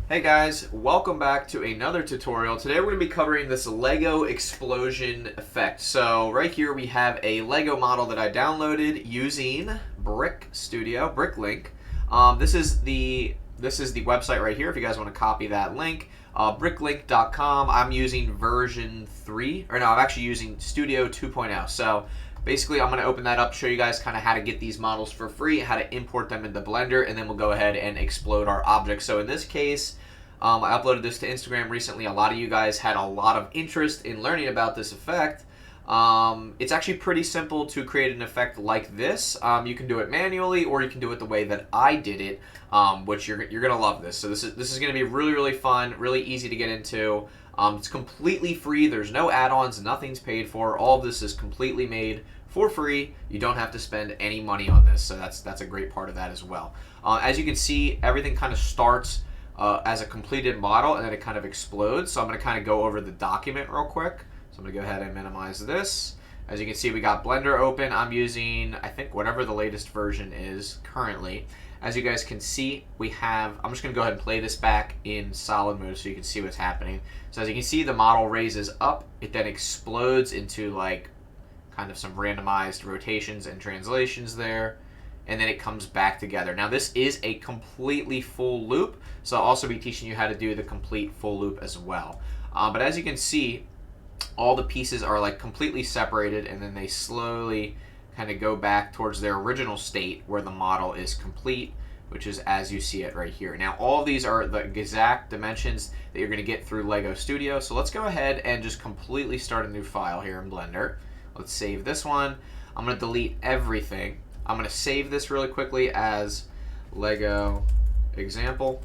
Hey guys, welcome back to another tutorial. Today we're going to be covering this Lego explosion effect. So right here we have a Lego model that I downloaded using BrickLink. This is the website right here if you guys want to copy that link. BrickLink.com. I'm using version 3, or no, I'm actually using Studio 2.0. So basically, I'm going to open that up, show you guys kind of how to get these models for free, how to import them into Blender, and then we'll go ahead and explode our objects. So in this case, I uploaded this to Instagram recently. A lot of you guys had a lot of interest in learning about this effect. It's actually pretty simple to create an effect like this. You can do it manually, or you can do it the way that I did it, which you're going to love this. So this is going to be really fun, really easy to get into. It's completely free. There's no add-ons. Nothing's paid for. All of this is completely made for free. You don't have to spend any money on this. So that's a great part of that as well. As you can see, everything kind of starts as a completed model, and then it kind of explodes. So I'm going to kind of go over the document real quick. So I'm going to go ahead and minimize this. As you can see, we got Blender open. I'm using, I think, whatever the latest version is currently. As you guys can see, we have, I'm just going to go ahead and play this back in solid mode so you can see what's happening. So as you can see, the model raises up. It then explodes into like kind of some randomized rotations and translations there. And then it comes back together. Now this is a completely full loop, so I'll also be teaching you how to do the complete full loop as well. But as you can see, all the pieces are like completely separated, and then they slowly kind of go back towards their original state where the model is complete, which is as you see it right here. Now all of these are the exact dimensions that you're going to get through Lego Studio. So let's go ahead and just completely start a new file here in Blender. Let's save this one. I'm going to delete everything. I'm going to save this really quickly as Lego example.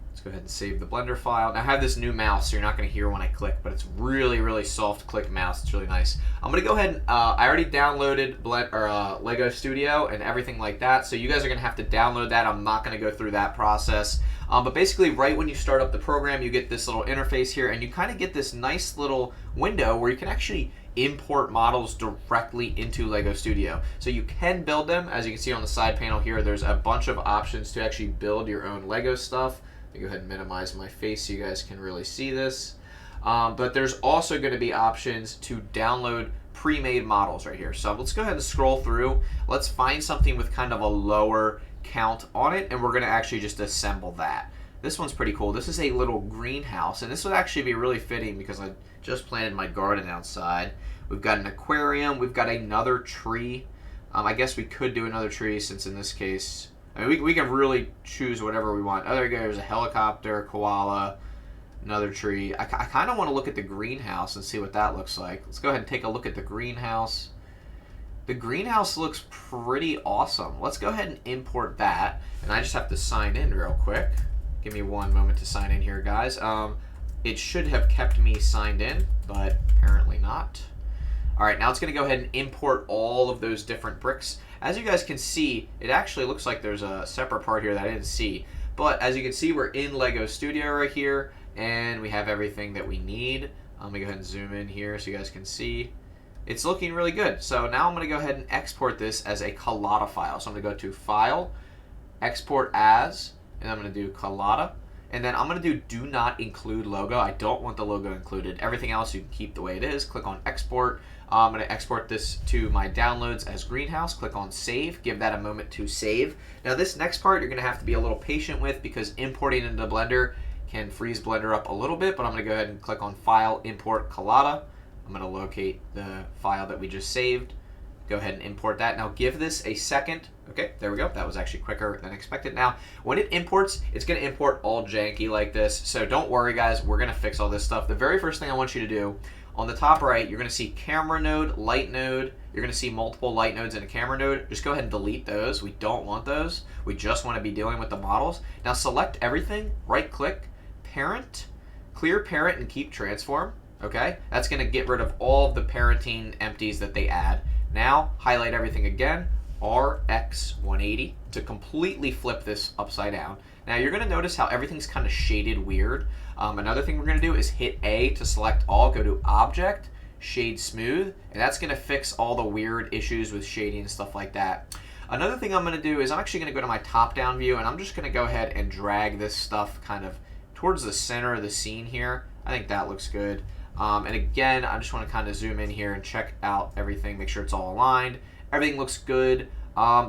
Let's go ahead and save the Blender file. Now I have this new mouse, so you're not going to hear when I click, but it's really soft click mouse. It's really nice. I'm going to go ahead and I already downloaded Lego Studio and everything like that, so you guys are going to have to download that. I'm not going to go through that process. But basically, right when you start up the program, you get this little interface here, and you kind of get this nice little window where you can actually import models directly into Lego Studio. So you can build them. As you can see on the side panel here, there's a bunch of options to actually build your own Lego stuff. Let me go ahead and minimize my face so you guys can really see this. But there's also going to be options to download pre-made models right here. So let's go ahead and scroll through. Let's find something with kind of a lower count on it, and we're going to actually just assemble that. This one's pretty cool. This is a little greenhouse, and this would actually be really fitting because I just planted my garden outside. We've got an aquarium. We've got another tree. I guess we could do another tree since in this case, I mean, we can really choose whatever we want. Oh, there you go. There's a helicopter, koala, another tree. I kind of want to look at the greenhouse and see what that looks like. Let's go ahead and take a look at the greenhouse. The greenhouse looks pretty awesome. Let's go ahead and import that. And I just have to sign in real quick. Give me one moment to sign in here, guys. It should have kept me signed in, but apparently not. All right, now it's going to go ahead and import all of those different bricks. As you guys can see, it actually looks like there's a separate part here that I didn't see. But as you can see, we're in Lego Studio right here, and we have everything that we need. I'm going to go ahead and zoom in here so you guys can see. It's looking really good. So now I'm going to go ahead and export this as a collada file. So I'm going to go to File, Export As, and I'm going to do collada. And then I'm going to do not include logo. I don't want the logo included. Everything else you can keep the way it is. Click on Export. I'm going to export this to my downloads as Greenhouse. Click on Save. Give that a moment to save. Now this next part you're going to have to be a little patient with because importing into Blender can freeze Blender up a little bit. But I'm going to go ahead and click on File, Import Collada. I'm going to locate the file that we just saved. Go ahead and import that. Now give this a second. Okay, there we go. That was actually quicker than expected. Now, when it imports, it's going to import all janky like this. So don't worry, guys. We're going to fix all this stuff. The very first thing I want you to do, on the top right, you're going to see camera node, light node. You're going to see multiple light nodes in a camera node. Just go ahead and delete those. We don't want those. We just want to be dealing with the models. Now select everything, right-click, parent, clear parent, and keep transform. Okay, that's going to get rid of all of the parenting empties that they add. Now, highlight everything again, RX180, to completely flip this upside down. Now, you're going to notice how everything's kind of shaded weird. Another thing we're going to do is hit A to select all, go to Object, Shade Smooth, and that's going to fix all the weird issues with shading and stuff like that. Another thing I'm going to do is I'm actually going to go to my top-down view, and I'm just going to go ahead and drag this stuff kind of towards the center of the scene here. I think that looks good. And again, I just want to kind of zoom in here and check out everything, make sure it's all aligned. Everything looks good.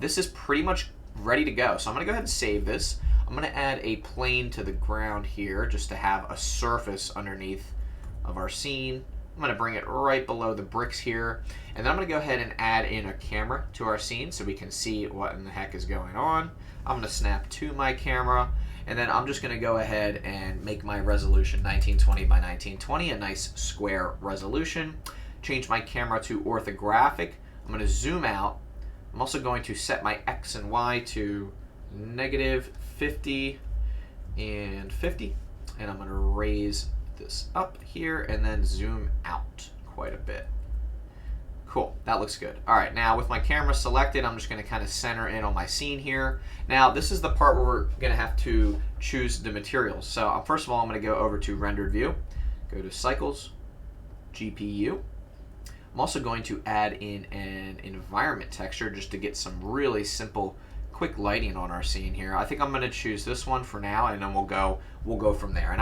This is pretty much ready to go. So I'm going to go ahead and save this. I'm going to add a plane to the ground here just to have a surface underneath of our scene. I'm going to bring it right below the bricks here. And then I'm going to go ahead and add in a camera to our scene so we can see what in the heck is going on. I'm going to snap to my camera. And then I'm just going to go ahead and make my resolution 1920 by 1920, a nice square resolution. Change my camera to orthographic. I'm going to zoom out. I'm also going to set my X and Y to -50 and 50. And I'm going to raise this up here and then zoom out quite a bit. Cool, that looks good. All right, now with my camera selected, I'm just gonna kind of center in on my scene here. Now, this is the part where we're gonna have to choose the materials. So first of all, I'm gonna go over to rendered view, go to cycles, GPU. I'm also going to add in an environment texture just to get some really simple, quick lighting on our scene here. I think I'm gonna choose this one for now, and then we'll go from there. And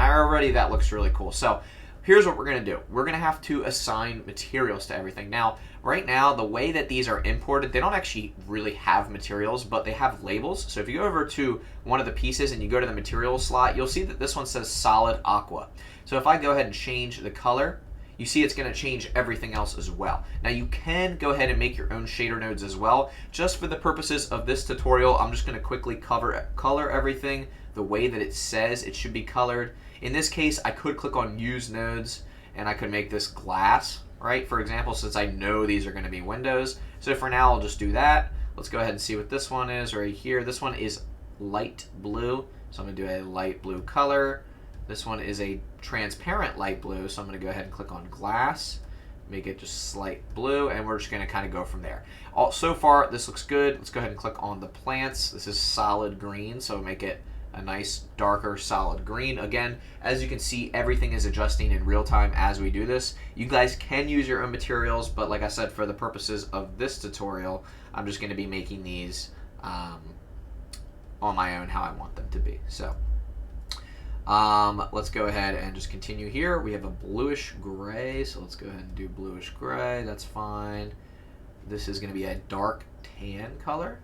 that looks really cool. So here's what we're going to do. We're going to have to assign materials to everything. Now, right now, the way that these are imported, they don't actually really have materials, but they have labels. So if you go over to one of the pieces and you go to the materials slot, you'll see that this one says solid aqua. So if I go ahead and change the color, you see it's going to change everything else as well. Now, you can go ahead and make your own shader nodes as well. Just for the purposes of this tutorial, I'm just going to quickly color everything the way that it says it should be colored. In this case, I could click on Use Nodes, and I could make this glass, right? For example, since I know these are going to be windows. So for now, I'll just do that. Let's go ahead and see what this one is right here. This one is light blue, so I'm going to do a light blue color. This one is a transparent light blue, so I'm going to go ahead and click on glass, make it just slight blue, and we're just going to kind of go from there. So far, this looks good. Let's go ahead and click on the plants. This is solid green, so make it a nice darker solid green. Again, as you can see, everything is adjusting in real time as we do this. You guys can use your own materials, but like I said, for the purposes of this tutorial, I'm just going to be making these on my own how I want them to be. So let's go ahead and just continue here. We have a bluish gray, so let's go ahead and do bluish gray. That's fine. This is going to be a dark tan color.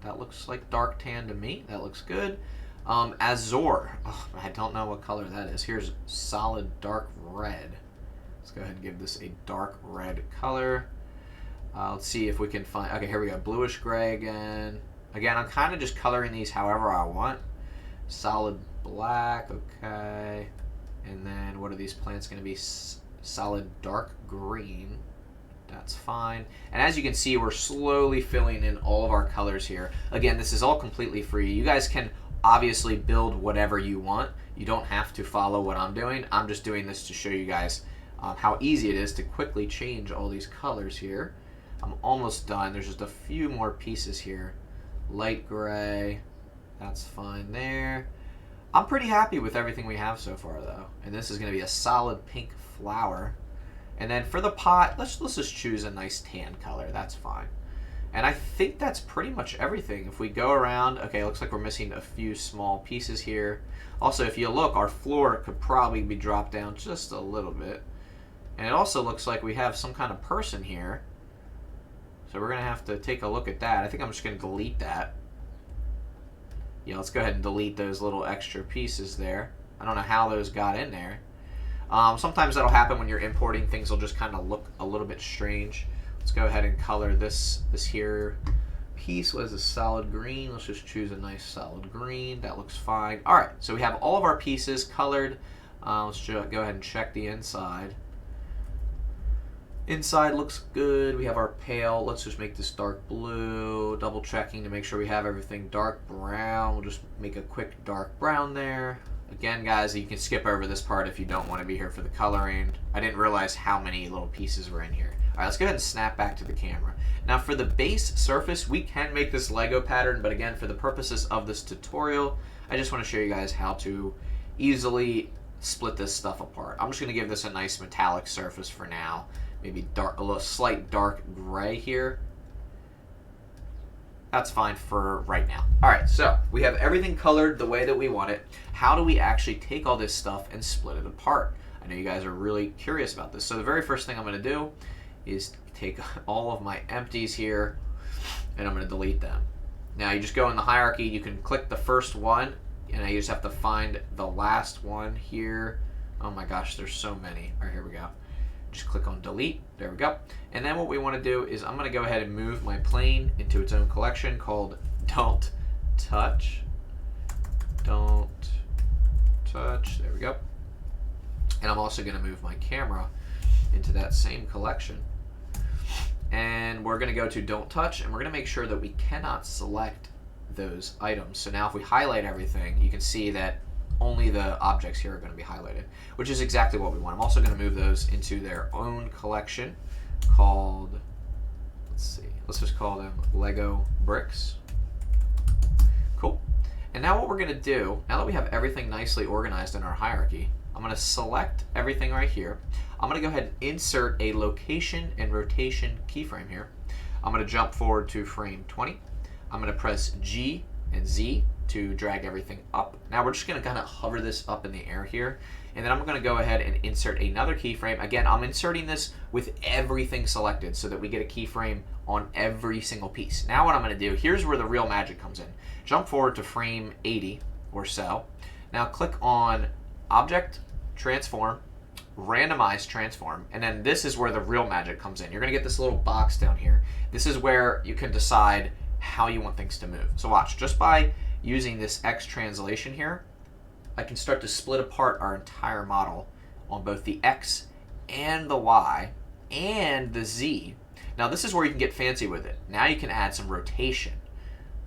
That looks like dark tan to me. That looks good. Azure. Oh, I don't know what color that is. Here's solid dark red. Let's go ahead and give this a dark red color. Let's see if we can find... Okay, here we go. Bluish gray again. Again, I'm kind of just coloring these however I want. Solid black. Okay. And then what are these plants going to be? Solid dark green. That's fine. And as you can see, we're slowly filling in all of our colors here. Again, this is all completely free. You guys can obviously build whatever you want. You don't have to follow what I'm doing. I'm just doing this to show you guys how easy it is to quickly change all these colors here. I'm almost done. There's just a few more pieces here. Light gray. That's fine there. I'm pretty happy with everything we have so far, though. And this is going to be a solid pink flower. And then for the pot, let's just choose a nice tan color. That's fine. And I think that's pretty much everything. If we go around, okay, it looks like we're missing a few small pieces here. Also, if you look, our floor could probably be dropped down just a little bit. And it also looks like we have some kind of person here. So we're going to have to take a look at that. I think I'm just going to delete that. Yeah, let's go ahead and delete those little extra pieces there. I don't know how those got in there. Sometimes that'll happen when you're importing. Things will just kind of look a little bit strange. Let's go ahead and color this here piece was a solid green. Let's just choose a nice solid green. That looks fine. All right, so we have all of our pieces colored. Let's go ahead and check the inside. Inside looks good. We have our pale. Let's just make this dark blue. Double checking to make sure we have everything dark brown. We'll just make a quick dark brown there. Again, guys, you can skip over this part if you don't want to be here for the coloring. I didn't realize how many little pieces were in here. All right, let's go ahead and snap back to the camera. Now, for the base surface, we can make this Lego pattern, but again, for the purposes of this tutorial, I just want to show you guys how to easily split this stuff apart. I'm just going to give this a nice metallic surface for now. Maybe dark, a little slight dark gray here. That's fine for right now. All right, so we have everything colored the way that we want it. How do we actually take all this stuff and split it apart? I know you guys are really curious about this. So the very first thing I'm going to do is take all of my empties here, and I'm going to delete them. Now you just go in the hierarchy, you can click the first one, and you just have to find the last one here. Oh my gosh, there's so many. All right, here we go. Just click on delete. There we go. And then what we want to do is I'm going to go ahead and move my plane into its own collection called Don't Touch. Don't Touch. There we go. And I'm also going to move my camera into that same collection. And we're going to go to Don't Touch, and we're going to make sure that we cannot select those items. So now if we highlight everything, you can see that only the objects here are going to be highlighted, which is exactly what we want. I'm also going to move those into their own collection called, let's just call them Lego bricks. Cool. And now what we're going to do, now that we have everything nicely organized in our hierarchy, I'm going to select everything right here. I'm going to go ahead and insert a location and rotation keyframe here. I'm going to jump forward to frame 20. I'm going to press G and Z to drag everything up. Now we're just going to kind of hover this up in the air here, and then I'm going to go ahead and insert another keyframe. Again, I'm inserting this with everything selected so that we get a keyframe on every single piece. Now what I'm going to do, here's where the real magic comes in. Jump forward to frame 80 or so. Now click on Object, Transform, Randomize Transform, and then this is where the real magic comes in. You're going to get this little box down here. This is where you can decide how you want things to move. So watch, just by using this X translation here, I can start to split apart our entire model on both the X and the Y and the Z. Now this is where you can get fancy with it. Now you can add some rotation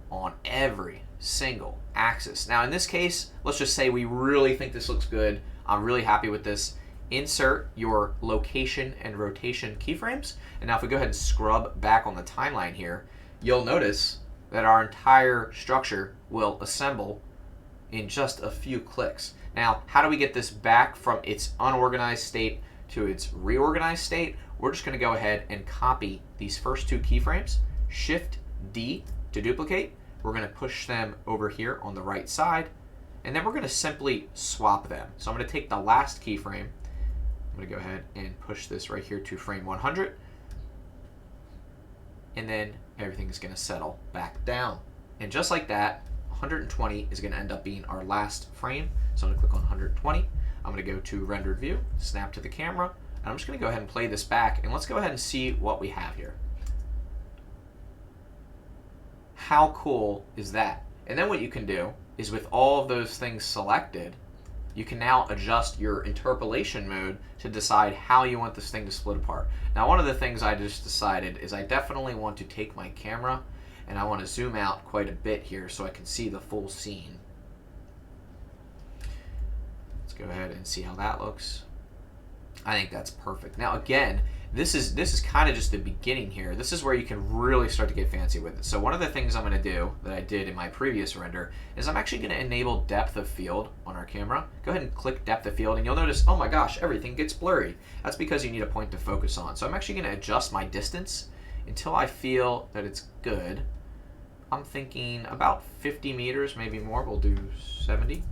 on every single axis. Now in this case, let's just say we really think this looks good. I'm really happy with this. Insert your location and rotation keyframes. And now if we go ahead and scrub back on the timeline here, you'll notice that our entire structure will assemble in just a few clicks. Now, how do we get this back from its unorganized state to its reorganized state? We're just going to go ahead and copy these first two keyframes, Shift D to duplicate. We're going to push them over here on the right side, and then we're going to simply swap them. So I'm going to take the last keyframe. I'm going to go ahead and push this right here to frame 100, and then everything is going to settle back down. And just like that, 120 is going to end up being our last frame. So I'm going to click on 120. I'm going to go to rendered view, snap to the camera, and I'm just going to go ahead and play this back, and let's go ahead and see what we have here. How cool is that? And then what you can do is, with all of those things selected, you can now adjust your interpolation mode to decide how you want this thing to split apart. Now, one of the things I just decided is I definitely want to take my camera and I want to zoom out quite a bit here so I can see the full scene. Let's go ahead and see how that looks. I think that's perfect. Now again, this is kind of just the beginning here. This is where you can really start to get fancy with it. So one of the things I'm going to do that I did in my previous render is I'm actually going to enable depth of field on our camera. Go ahead and click depth of field, and you'll notice, oh my gosh, everything gets blurry. That's because you need a point to focus on. So I'm actually going to adjust my distance until I feel that it's good. I'm thinking about 50 meters, maybe more. We'll do 70.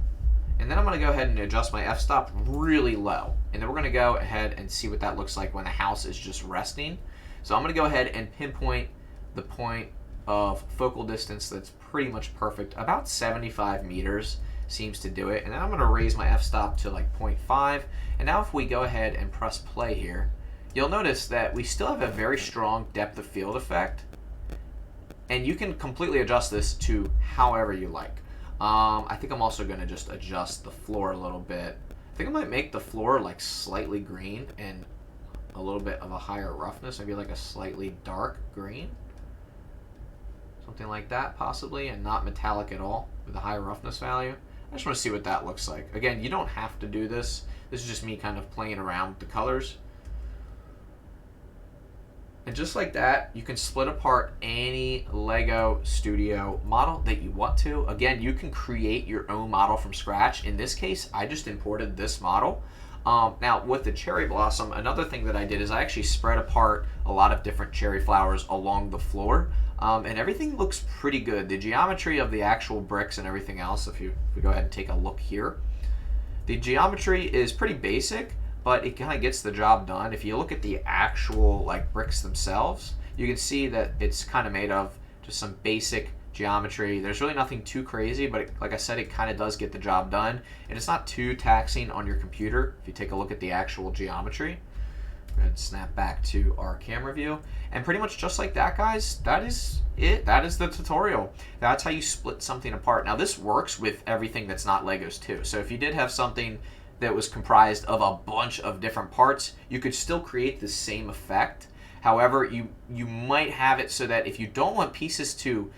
And then I'm going to go ahead and adjust my f-stop really low. And then we're going to go ahead and see what that looks like when the house is just resting. So I'm going to go ahead and pinpoint the point of focal distance that's pretty much perfect. About 75 meters seems to do it. And then I'm going to raise my f-stop to like 0.5. And now if we go ahead and press play here, you'll notice that we still have a very strong depth of field effect. And you can completely adjust this to however you like. I think I'm also going to just adjust the floor a little bit. I think I might make the floor like slightly green and a little bit of a higher roughness, maybe like a slightly dark green. Something like that possibly, and not metallic at all with a higher roughness value. I just want to see what that looks like. Again, you don't have to do this. This is just me kind of playing around with the colors. And just like that, you can split apart any Lego Studio model that you want to. Again, you can create your own model from scratch. In this case, I just imported this model. Now with the cherry blossom, another thing that I did is I actually spread apart a lot of different cherry flowers along the floor, and everything looks pretty good. The geometry of the actual bricks and everything else, if we go ahead and take a look here, the geometry is pretty basic, but it kind of gets the job done. If you look at the actual like bricks themselves, you can see that it's kind of made of just some basic geometry. There's really nothing too crazy, but like I said, it kind of does get the job done, and it's not too taxing on your computer if you take a look at the actual geometry. And snap back to our camera view, and pretty much just like that, guys, that is it. That is the tutorial. That's how you split something apart. Now this works with everything that's not Legos too. So if you did have something that was comprised of a bunch of different parts, you could still create the same effect. However, you might have it so that if you don't want pieces to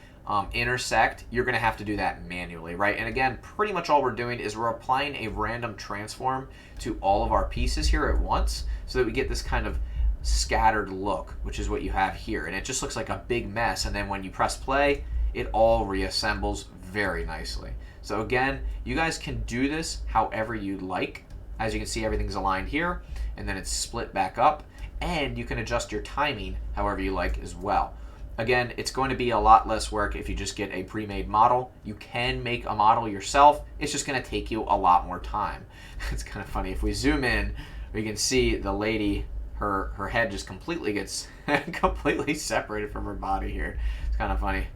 intersect, you're going to have to do that manually, right? And again, pretty much all we're doing is we're applying a random transform to all of our pieces here at once so that we get this kind of scattered look, which is what you have here. And it just looks like a big mess, and then when you press play, it all reassembles very nicely. So again, you guys can do this however you like. As you can see, everything's aligned here, and then it's split back up, and you can adjust your timing however you like as well. Again, it's going to be a lot less work if you just get a pre-made model. You can make a model yourself. It's just going to take you a lot more time. It's kind of funny. If we zoom in, we can see the lady, her head just completely gets completely separated from her body here. It's kind of funny.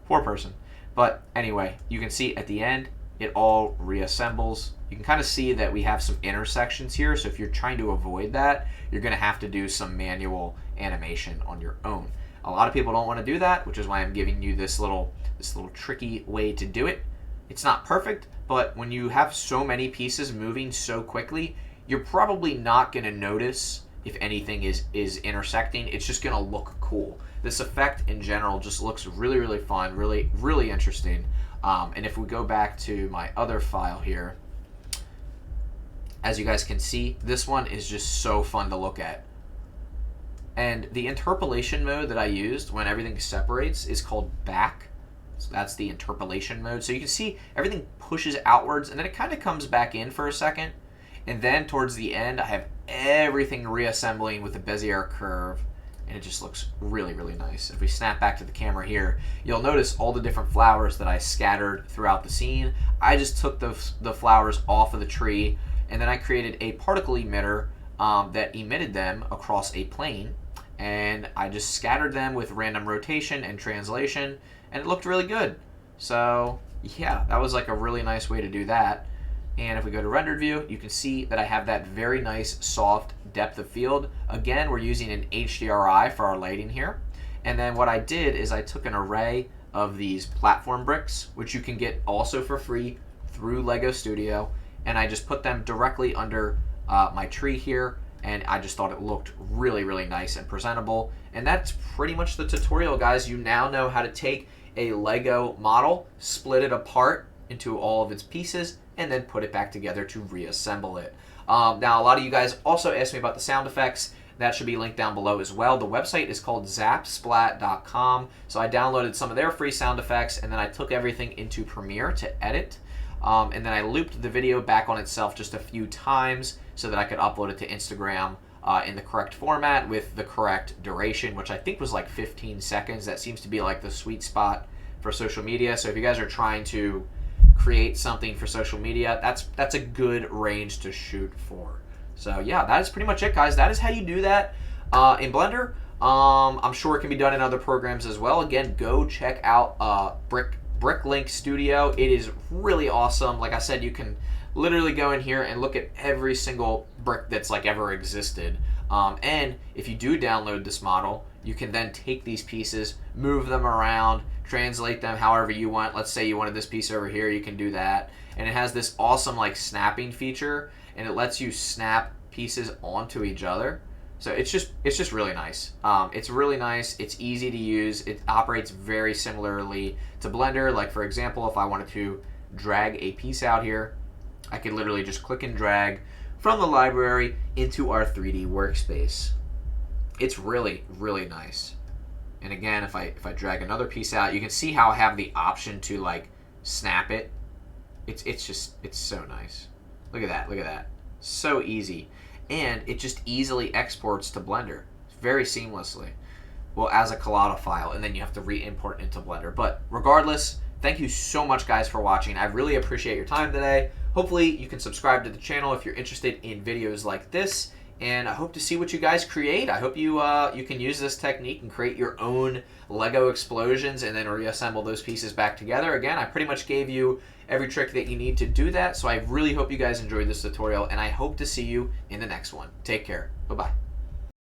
Poor person. But anyway, you can see at the end, it all reassembles. You can kind of see that we have some intersections here. So if you're trying to avoid that, you're going to have to do some manual animation on your own. A lot of people don't want to do that, which is why I'm giving you this little tricky way to do it. It's not perfect, but when you have so many pieces moving so quickly, you're probably not going to notice if anything is intersecting. It's just going to look cool. This effect in general just looks really, really fun, really, really interesting. And if we go back to my other file here, as you guys can see, this one is just so fun to look at. And the interpolation mode that I used when everything separates is called back. So that's the interpolation mode. So you can see everything pushes outwards, and then it kind of comes back in for a second. And then towards the end, I have everything reassembling with the Bezier curve, and it just looks really, really nice. If we snap back to the camera here, you'll notice all the different flowers that I scattered throughout the scene. I just took the flowers off of the tree, and then I created a particle emitter that emitted them across a plane. And I just scattered them with random rotation and translation, and it looked really good. So yeah, that was like a really nice way to do that. And if we go to rendered view, you can see that I have that very nice soft depth of field. Again, we're using an HDRI for our lighting here. And then what I did is I took an array of these platform bricks, which you can get also for free through Lego Studio, and I just put them directly under my tree here. And I just thought it looked really, really nice and presentable. And that's pretty much the tutorial, guys. You now know how to take a Lego model, split it apart into all of its pieces, and then put it back together to reassemble it. Now, a lot of you guys also asked me about the sound effects. That should be linked down below as well. The website is called zapsplat.com. So I downloaded some of their free sound effects, and then I took everything into Premiere to edit. And then I looped the video back on itself just a few times so that I could upload it to Instagram in the correct format with the correct duration, which I think was like 15 seconds. That seems to be like the sweet spot for social media. So if you guys are trying to create something for social media, that's a good range to shoot for. So yeah, that is pretty much it, guys. That is how you do that in Blender. I'm sure it can be done in other programs as well. Again, go check out BrickLink Studio. It is really awesome. Like I said, you can literally go in here and look at every single brick that's like ever existed. And if you do download this model, you can then take these pieces, move them around, translate them however you want. Let's say you wanted this piece over here, you can do that. And it has this awesome like snapping feature, and it lets you snap pieces onto each other. So it's just really nice. It's really nice. It's easy to use. It operates very similarly to Blender. Like for example, if I wanted to drag a piece out here, I could literally just click and drag from the library into our 3D workspace. It's really, really nice. And again, if I drag another piece out, you can see how I have the option to like snap it. It's so nice. Look at that. Look at that. So easy. And it just easily exports to Blender very seamlessly. Well, as a collada file, and then you have to re-import into Blender. But regardless, thank you so much, guys, for watching. I really appreciate your time today. Hopefully, you can subscribe to the channel if you're interested in videos like this. And I hope to see what you guys create. I hope you you can use this technique and create your own Lego explosions and then reassemble those pieces back together. Again, I pretty much gave you every trick that you need to do that. So I really hope you guys enjoyed this tutorial, and I hope to see you in the next one. Take care. Bye-bye.